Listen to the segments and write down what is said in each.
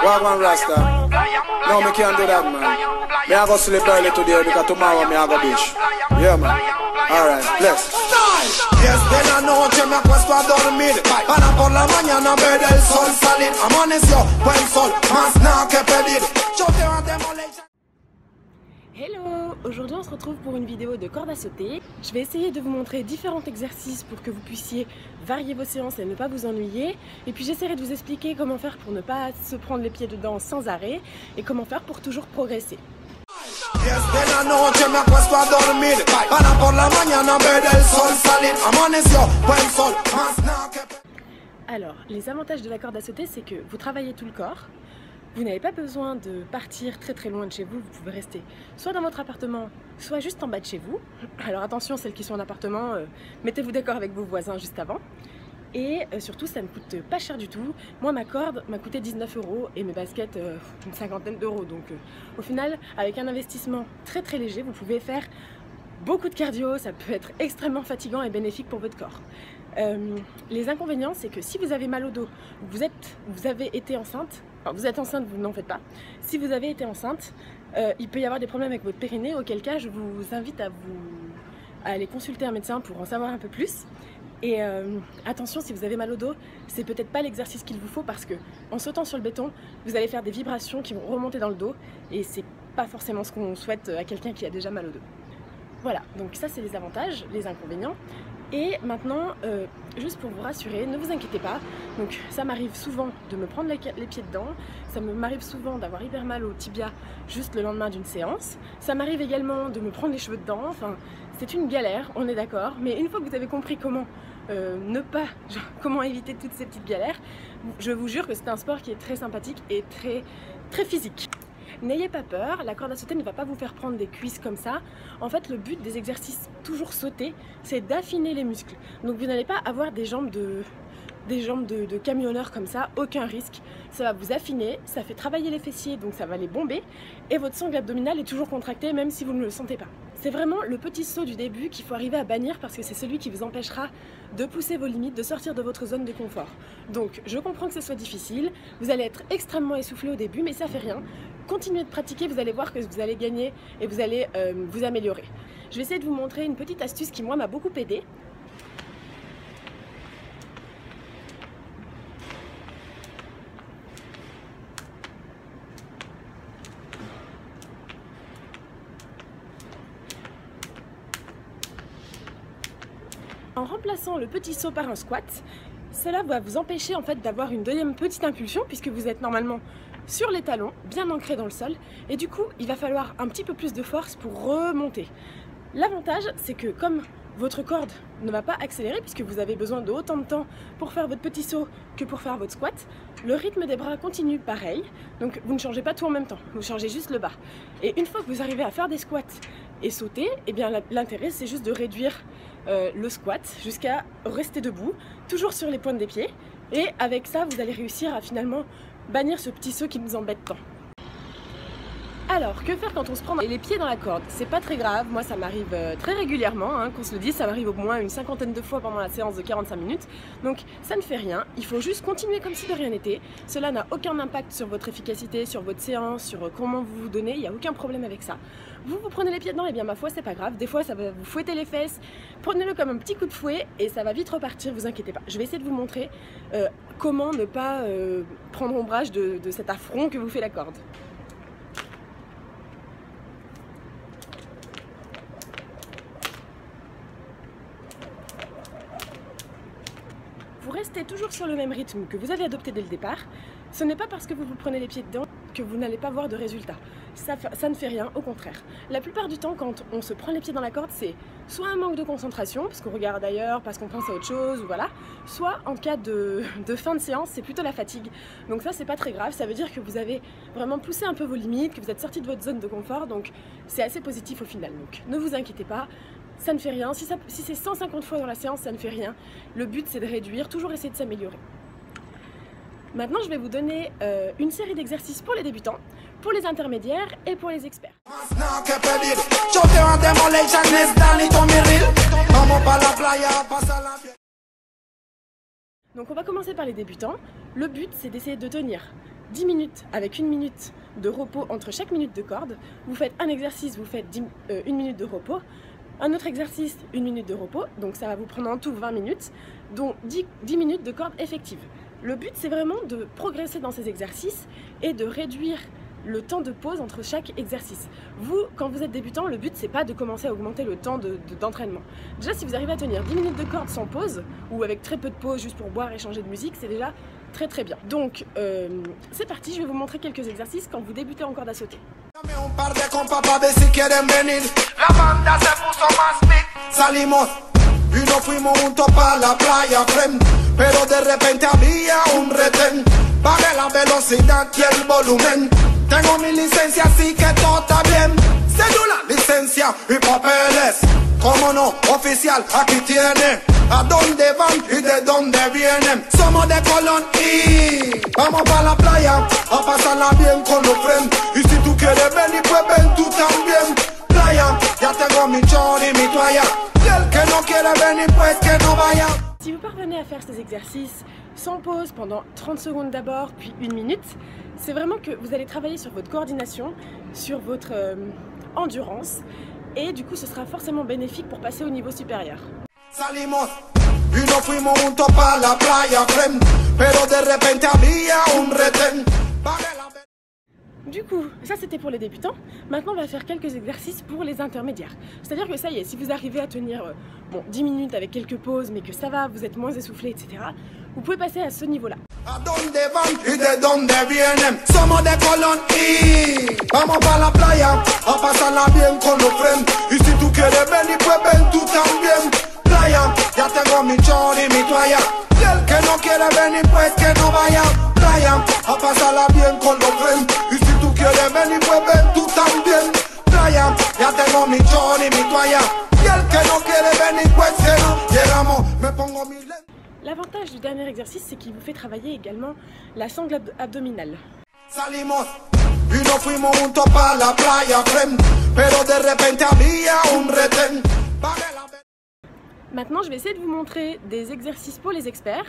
Wagwan Rasta. No, me can't do that, man. Me I go sleep early today because tomorrow me I go dish. Yeah, man. Alright, bless. Yes, de la noche me acuesto a dormir para por la mañana ver el sol salir. Amaneció buen sol, más nada que pedir. Yo te voy a demoler. Hello! Aujourd'hui on se retrouve pour une vidéo de corde à sauter. Je vais essayer de vous montrer différents exercices pour que vous puissiez varier vos séances et ne pas vous ennuyer. Et puis j'essaierai de vous expliquer comment faire pour ne pas se prendre les pieds dedans sans arrêt et comment faire pour toujours progresser. Alors, les avantages de la corde à sauter, c'est que vous travaillez tout le corps. Vous n'avez pas besoin de partir très loin de chez vous, vous pouvez rester soit dans votre appartement, soit juste en bas de chez vous. Alors attention, celles qui sont en appartement, mettez-vous d'accord avec vos voisins juste avant. Et surtout, ça ne coûte pas cher du tout. Moi, ma corde m'a coûté 19 € et mes baskets une cinquantaine d'euros. Donc au final, avec un investissement très léger, vous pouvez faire beaucoup de cardio, ça peut être extrêmement fatigant et bénéfique pour votre corps. Les inconvénients, c'est que si vous avez mal au dos, vous avez été enceinte, enfin vous êtes enceinte, vous n'en faites pas. Si vous avez été enceinte, il peut y avoir des problèmes avec votre périnée, auquel cas je vous invite à aller consulter un médecin pour en savoir un peu plus. Et attention, si vous avez mal au dos, c'est peut-être pas l'exercice qu'il vous faut parce que en sautant sur le béton, vous allez faire des vibrations qui vont remonter dans le dos et c'est pas forcément ce qu'on souhaite à quelqu'un qui a déjà mal au dos. Voilà, donc ça c'est les avantages, les inconvénients. Et maintenant, juste pour vous rassurer, ne vous inquiétez pas. Donc ça m'arrive souvent de me prendre les pieds dedans, ça m'arrive souvent d'avoir hyper mal au tibia juste le lendemain d'une séance. Ça m'arrive également de me prendre les cheveux dedans, enfin c'est une galère, on est d'accord. Mais une fois que vous avez compris comment comment éviter toutes ces petites galères, je vous jure que c'est un sport qui est très sympathique et très physique. N'ayez pas peur, la corde à sauter ne va pas vous faire prendre des cuisses comme ça. En fait, le but des exercices toujours sautés, c'est d'affiner les muscles. Donc vous n'allez pas avoir des jambes de camionneur comme ça, aucun risque. Ça va vous affiner, ça fait travailler les fessiers, donc ça va les bomber. Et votre sangle abdominale est toujours contractée, même si vous ne le sentez pas. C'est vraiment le petit saut du début qu'il faut arriver à bannir parce que c'est celui qui vous empêchera de pousser vos limites, de sortir de votre zone de confort. Donc je comprends que ce soit difficile, vous allez être extrêmement essoufflé au début, mais ça fait rien. Continuez de pratiquer, vous allez voir que vous allez gagner et vous allez vous améliorer. Je vais essayer de vous montrer une petite astuce qui moi m'a beaucoup aidé. En remplaçant le petit saut par un squat, cela va vous empêcher en fait d'avoir une deuxième petite impulsion puisque vous êtes normalement sur les talons, bien ancrés dans le sol, et du coup il va falloir un petit peu plus de force pour remonter. L'avantage, c'est que comme votre corde ne va pas accélérer puisque vous avez besoin de autant de temps pour faire votre petit saut que pour faire votre squat, le rythme des bras continue pareil, donc vous ne changez pas tout en même temps, vous changez juste le bas. Et une fois que vous arrivez à faire des squats et sauter, eh bien l'intérêt c'est juste de réduire le squat jusqu'à rester debout, toujours sur les pointes des pieds, et avec ça vous allez réussir à finalement bannir ce petit saut qui nous embête tant. Alors, que faire quand on se prend les pieds dans la corde? C'est pas très grave, moi ça m'arrive très régulièrement, hein, qu'on se le dise, ça m'arrive au moins une cinquantaine de fois pendant la séance de 45 minutes, donc ça ne fait rien, il faut juste continuer comme si de rien n'était, cela n'a aucun impact sur votre efficacité, sur votre séance, sur comment vous vous donnez, il n'y a aucun problème avec ça. Vous prenez les pieds dedans, et bien ma foi c'est pas grave, des fois ça va vous fouetter les fesses, prenez-le comme un petit coup de fouet et ça va vite repartir, vous inquiétez pas. Je vais essayer de vous montrer comment ne pas prendre ombrage de cet affront que vous fait la corde. Vous restez toujours sur le même rythme que vous avez adopté dès le départ. Ce n'est pas parce que vous prenez les pieds dedans que vous n'allez pas voir de résultats. Ça ne fait rien, au contraire. La plupart du temps, quand on se prend les pieds dans la corde, c'est soit un manque de concentration, parce qu'on regarde ailleurs, parce qu'on pense à autre chose, ou voilà, soit en cas de fin de séance, c'est plutôt la fatigue. Donc ça, c'est pas très grave, ça veut dire que vous avez vraiment poussé un peu vos limites, que vous êtes sorti de votre zone de confort, donc c'est assez positif au final. Donc ne vous inquiétez pas. Ça ne fait rien, si c'est 150 fois dans la séance, ça ne fait rien. Le but c'est de réduire, toujours essayer de s'améliorer. Maintenant je vais vous donner une série d'exercices pour les débutants, pour les intermédiaires et pour les experts. Donc on va commencer par les débutants. Le but c'est d'essayer de tenir 10 minutes avec 1 minute de repos entre chaque minute de corde. Vous faites un exercice, vous faites 1 minute de repos. Un autre exercice, 1 minute de repos. Donc ça va vous prendre en tout 20 minutes, dont 10 minutes de corde effective. Le but, c'est vraiment de progresser dans ces exercices et de réduire le temps de pause entre chaque exercice. Vous, quand vous êtes débutant, le but, c'est pas de commencer à augmenter le temps d'entraînement. Déjà, si vous arrivez à tenir 10 minutes de corde sans pause, ou avec très peu de pause juste pour boire et changer de musique, c'est déjà très très bien. Donc, c'est parti, je vais vous montrer quelques exercices quand vous débutez en corde à sauter. Un par de compas para ver si quieren venir. La banda se puso más big. Salimos y nos fuimos juntos para la playa, friend. Pero de repente había un retén. Pagué la velocidad y el volumen. Tengo mi licencia, así que todo está bien. Cédula, licencia y papeles. Cómo no, oficial, aquí tiene. ¿A dónde van y de dónde vienen? Somos de Colón y vamos para la playa a pasarla bien con los friends. Y si tú quieres venir, pues ven tú también. Playa, ya tengo mi short y mi toalla. Y el que no quiere venir, pues que no vaya. Si vous parvenez à faire ces exercices sans pause pendant 30 secondes d'abord, puis 1 minute, c'est vraiment que vous allez travailler sur votre coordination, sur votre endurance, et du coup ce sera forcément bénéfique pour passer au niveau supérieur. Salimos y nos fuimos juntos para la playa, friend. Pero de repente había un retén. Du coup, ça c'était pour les débutants. Maintenant on va faire quelques exercices pour les intermédiaires. C'est-à-dire que ça y est, si vous arrivez à tenir 10 minutes avec quelques pauses, mais que ça va, vous êtes moins essoufflé, etc., vous pouvez passer à ce niveau-là. ¿A dónde van y de dónde vienen? Somos de Colón y vamos para la playa a pasarla bien con los friends. Y si tú quieres venir, pues ven tú también. Playa, ya tengo mi short y mi toalla. Y el que no quiere venir, pues que no vaya. Playa, a pasarla bien con los friends. Y si tú quieres venir, pues ven tú también. Playa, ya tengo mi short y mi toalla. Y el que no quiere venir, pues que no. Llegamos, me pongo mi lente. L'avantage du dernier exercice, c'est qu'il vous fait travailler également la sangle abdominale. Salimos y nos fuimos juntos para la playa, friend. Pero de repente había un retén. Maintenant, je vais essayer de vous montrer des exercices pour les experts,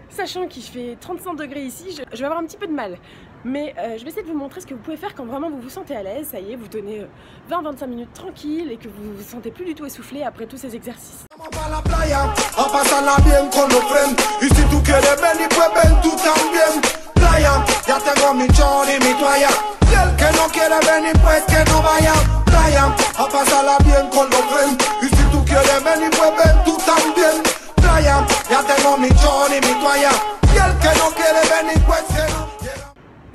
sachant qu'il fait 35 degrés ici, je vais avoir un petit peu de mal. Mais je vais essayer de vous montrer ce que vous pouvez faire quand vraiment vous vous sentez à l'aise, ça y est, vous tenez 20-25 minutes tranquille et que vous vous sentez plus du tout essoufflé après tous ces exercices. Vamos para la playa a pasarla bien con los friends. Y si tú quieres venir, pues ven tú también. Playa, ya tengo mi short y mi toalla. Y el que no quiere venir, pues que no vaya. Playa, a pasarla bien con los friends. Y si tú quieres venir, pues ven tú también. Playa, ya tengo mi short y mi toalla. Y el que no quiere venir, pues que no.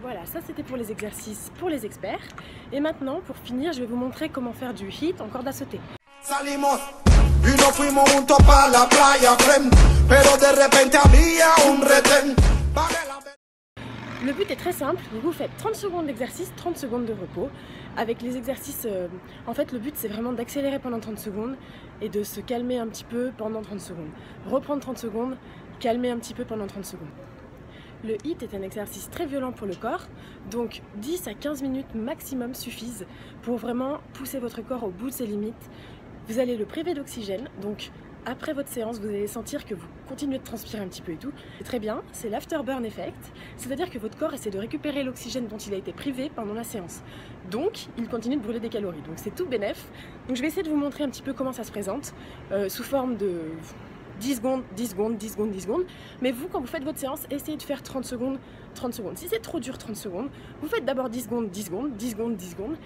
Voilà, ça c'était pour les exercices pour les experts. Et maintenant, pour finir, je vais vous montrer comment faire du HIIT en corde à sauter. Salimos y nos fuimos juntos para la playa, friend. Pero de repente había un retén. Le but est très simple, vous faites 30 secondes d'exercice, 30 secondes de repos. Avec les exercices, en fait le but c'est vraiment d'accélérer pendant 30 secondes et de se calmer un petit peu pendant 30 secondes. Reprendre 30 secondes, calmer un petit peu pendant 30 secondes. Le HIIT est un exercice très violent pour le corps, donc 10 à 15 minutes maximum suffisent pour vraiment pousser votre corps au bout de ses limites. Vous allez le priver d'oxygène, donc après votre séance, vous allez sentir que vous continuez de transpirer un petit peu et tout. C'est très bien, c'est l'afterburn effect, c'est-à-dire que votre corps essaie de récupérer l'oxygène dont il a été privé pendant la séance. Donc, il continue de brûler des calories, donc c'est tout bénef. Donc je vais essayer de vous montrer un petit peu comment ça se présente, sous forme de 10 secondes, 10 secondes, 10 secondes, 10 secondes. Mais vous, quand vous faites votre séance, essayez de faire 30 secondes, 30 secondes. Si c'est trop dur 30 secondes, vous faites d'abord 10 secondes, 10 secondes, 10 secondes, 10 secondes.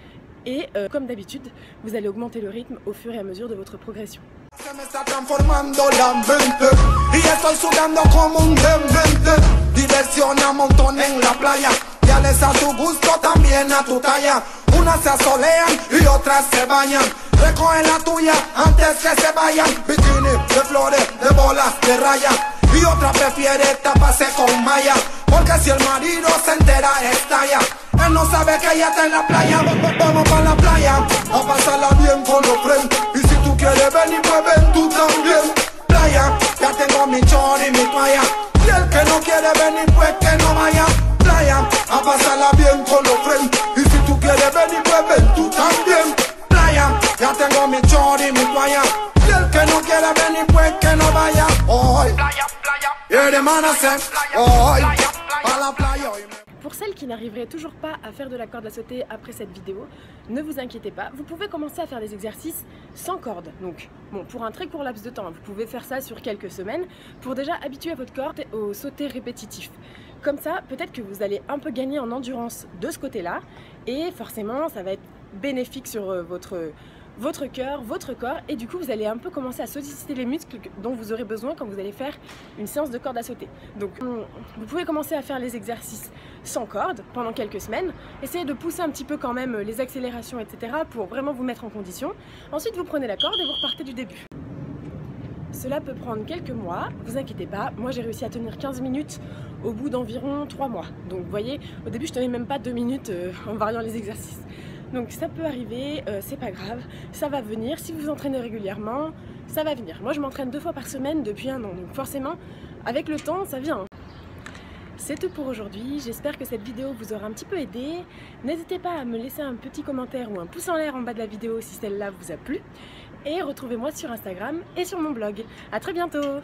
Et comme d'habitude, vous allez augmenter le rythme au fur et à mesure de votre progression. Se me está transformando la mente y estoy sudando como un demente. Diversión a montón en la playa. Ya les a tu gusto, también a tu talla. Unas se asolean y otras se bañan. Recoge la tuya antes que se vayan. Bikini de flores, de bolas, de raya. Y otra prefiere taparse con malla. Porque si el marido se entera, estalla. Él no sabe que ella está en la playa. Vamos para la playa a pasarla bien con los friends. Y si tú quieres venir, pues ven tú también. Playa, ya tengo mi short y mi toalla. Y el que no quiere venir, pues que no vaya. Playa, a pasarla bien con los friends. Y si tú quieres venir, pues ven tú también. Playa, ya tengo mi short y mi toalla. Y el que no quiere venir, pues que no vaya. Hoy, y hermana se, hoy, a la playa. Pour celles qui n'arriverez toujours pas à faire de la corde à sauter après cette vidéo, ne vous inquiétez pas, vous pouvez commencer à faire des exercices sans corde. Donc bon, pour un très court laps de temps, vous pouvez faire ça sur quelques semaines pour déjà habituer votre corps au sauter répétitif. Comme ça, peut-être que vous allez un peu gagner en endurance de ce côté-là et forcément ça va être bénéfique sur votre cœur, votre corps, et du coup vous allez un peu commencer à solliciter les muscles dont vous aurez besoin quand vous allez faire une séance de corde à sauter. Donc vous pouvez commencer à faire les exercices sans corde pendant quelques semaines, essayez de pousser un petit peu quand même les accélérations, etc. pour vraiment vous mettre en condition. Ensuite vous prenez la corde et vous repartez du début. Cela peut prendre quelques mois, vous inquiétez pas, moi j'ai réussi à tenir 15 minutes au bout d'environ 3 mois. Donc vous voyez, au début je tenais même pas 2 minutes en variant les exercices. Donc ça peut arriver, c'est pas grave, ça va venir. Si vous vous entraînez régulièrement, ça va venir. Moi je m'entraîne 2 fois par semaine depuis 1 an, donc forcément, avec le temps, ça vient. C'est tout pour aujourd'hui, j'espère que cette vidéo vous aura un petit peu aidé. N'hésitez pas à me laisser un petit commentaire ou un pouce en l'air en bas de la vidéo si celle-là vous a plu. Et retrouvez-moi sur Instagram et sur mon blog. A très bientôt!